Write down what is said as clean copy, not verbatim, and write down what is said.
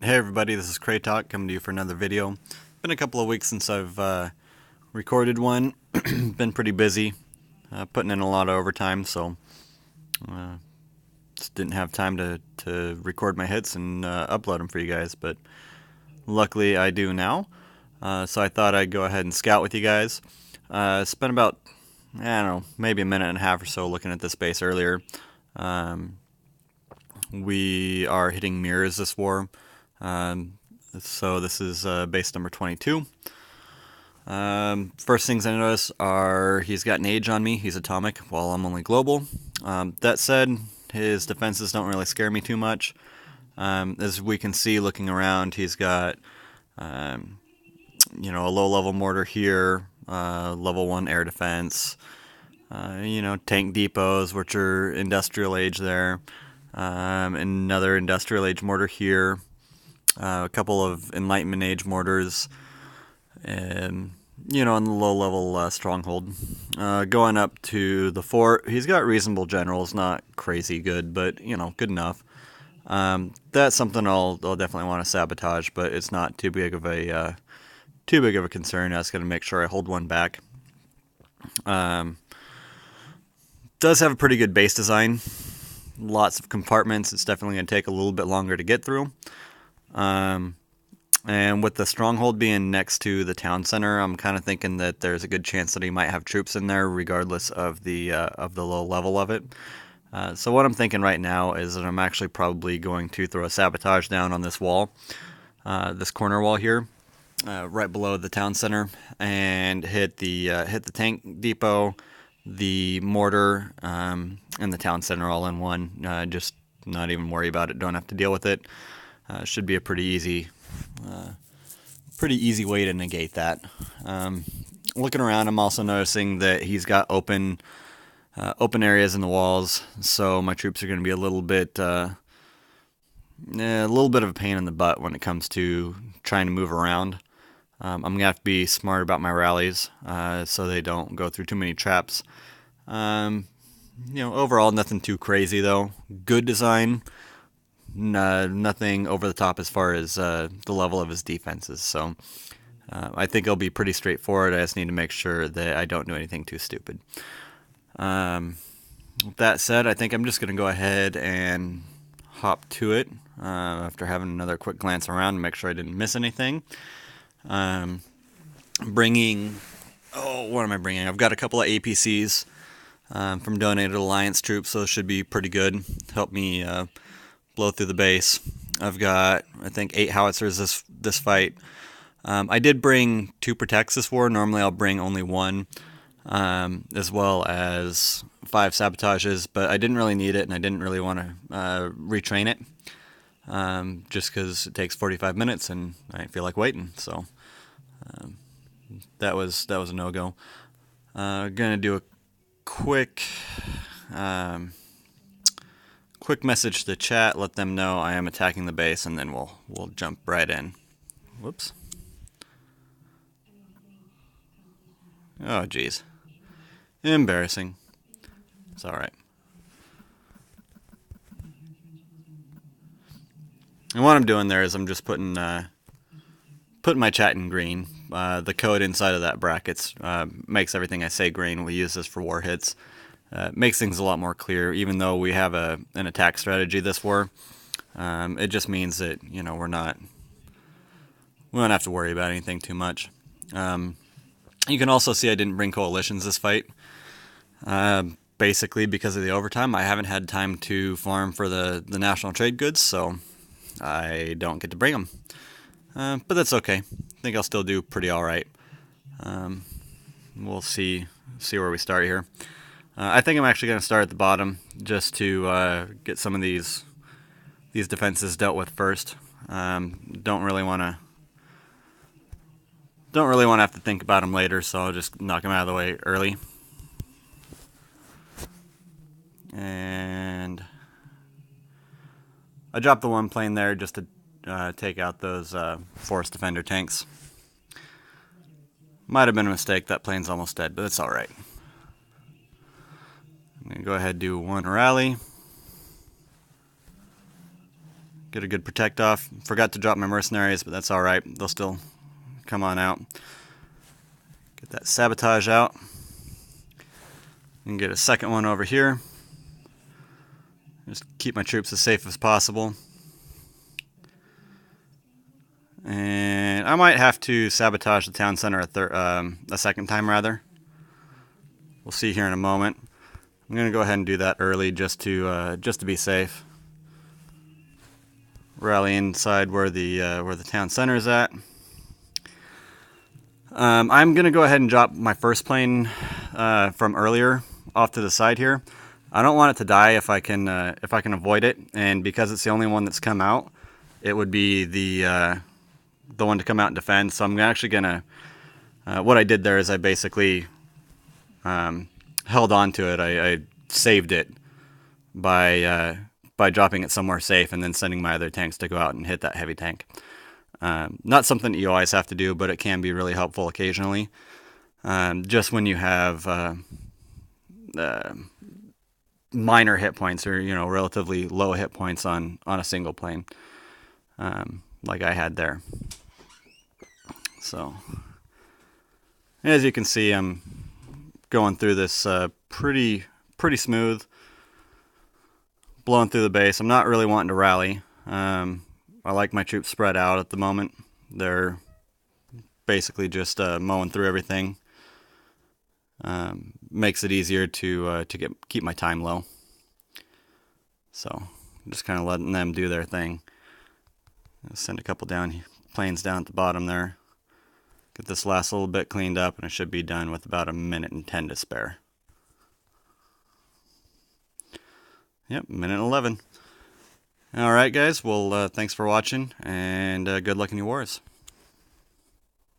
Hey everybody, this is Cray Talk coming to you for another video. Been a couple of weeks since I've recorded one. Been pretty busy, putting in a lot of overtime, so just didn't have time to record my hits and upload them for you guys. But luckily I do now, so I thought I'd go ahead and scout with you guys. Spent about, I don't know, maybe a minute and a half or so looking at this base earlier. We are hitting mirrors this war. So this is base number 22. First things I notice are he's got an age on me. He's atomic while I'm only global. That said, his defenses don't really scare me too much. As we can see looking around, he's got a low-level mortar here, level 1 air defense, tank depots, which are industrial age there, another industrial age mortar here, a couple of Enlightenment Age mortars, and on the low-level stronghold. Going up to the fort, he's got reasonable generals, not crazy good, but good enough. That's something I'll definitely want to sabotage, but it's not too big of a concern. I was going to make sure I hold one back. Does have a pretty good base design. Lots of compartments. It's definitely going to take a little bit longer to get through. And with the stronghold being next to the town center, I'm kind of thinking that there's a good chance that he might have troops in there, regardless of the low level of it. So what I'm thinking right now is that I'm actually probably going to throw a sabotage down on this wall, this corner wall here, right below the town center, and hit the tank depot, the mortar, and the town center all in one. Just not even worry about it. Don't have to deal with it. Should be a pretty easy way to negate that. Looking around, I'm also noticing that he's got open areas in the walls, so my troops are going to be a little bit of a pain in the butt when it comes to trying to move around. I'm gonna have to be smart about my rallies, so they don't go through too many traps. Overall, nothing too crazy though. Good design. Nothing over the top as far as the level of his defenses. So I think it'll be pretty straightforward. I just need to make sure that I don't do anything too stupid. With that said, I think I'm just going to go ahead and hop to it after having another quick glance around and make sure I didn't miss anything. What am I bringing? I've got a couple of APCs from donated Alliance troops, so those should be pretty good. Help me blow through the base. I've got, I think, 8 howitzers this fight. I did bring 2 protects this war. Normally I'll bring only 1, as well as 5 sabotages, but I didn't really need it, and I didn't really want to retrain it, just because it takes 45 minutes, and I didn't feel like waiting. So that was a no-go. Gonna do a quick message to chat, let them know I am attacking the base, and then we'll jump right in. Whoops. Oh geez. Embarrassing. It's alright. And what I'm doing there is I'm just putting my chat in green. The code inside of that brackets makes everything I say green. We use this for war hits. Makes things a lot more clear. Even though we have an attack strategy this war, it just means that we don't have to worry about anything too much. You can also see I didn't bring coalitions this fight, basically because of the overtime. I haven't had time to farm for the national trade goods, so I don't get to bring them. But that's okay. I think I'll still do pretty all right. We'll see where we start here. I think I'm actually going to start at the bottom just to get some of these defenses dealt with first. Don't really want to have to think about them later, so I'll just knock them out of the way early. And I dropped the 1 plane there just to take out those forest defender tanks. Might have been a mistake. That plane's almost dead, but it's alright. I'm going to go ahead and do 1 rally. Get a good protect off. Forgot to drop my mercenaries, but that's alright. They'll still come on out. Get that sabotage out. And get a second one over here. Just keep my troops as safe as possible. And I might have to sabotage the town center a second time, rather. We'll see here in a moment. I'm going to go ahead and do that early just to be safe. Rally inside where the town center is at. I'm going to go ahead and drop my first plane from earlier off to the side here. I don't want it to die if I can avoid it, and because it's the only one that's come out, it would be the one to come out and defend. So I'm actually gonna what I did there is I basically held on to it. I saved it by dropping it somewhere safe and then sending my other tanks to go out and hit that heavy tank. Not something that you always have to do, but it can be really helpful occasionally. Just when you have minor hit points, or relatively low hit points on a single plane, like I had there. So as you can see, I'm going through this pretty smooth, blowing through the base. I'm not really wanting to rally. I like my troops spread out at the moment. They're basically just mowing through everything. Makes it easier to keep my time low. So I'm just kind of letting them do their thing. I'll send a couple planes down at the bottom there. Get this last little bit cleaned up, and it should be done with about 1:10 to spare. Yep, 1:11. All right, guys. Well, thanks for watching, and good luck in your wars.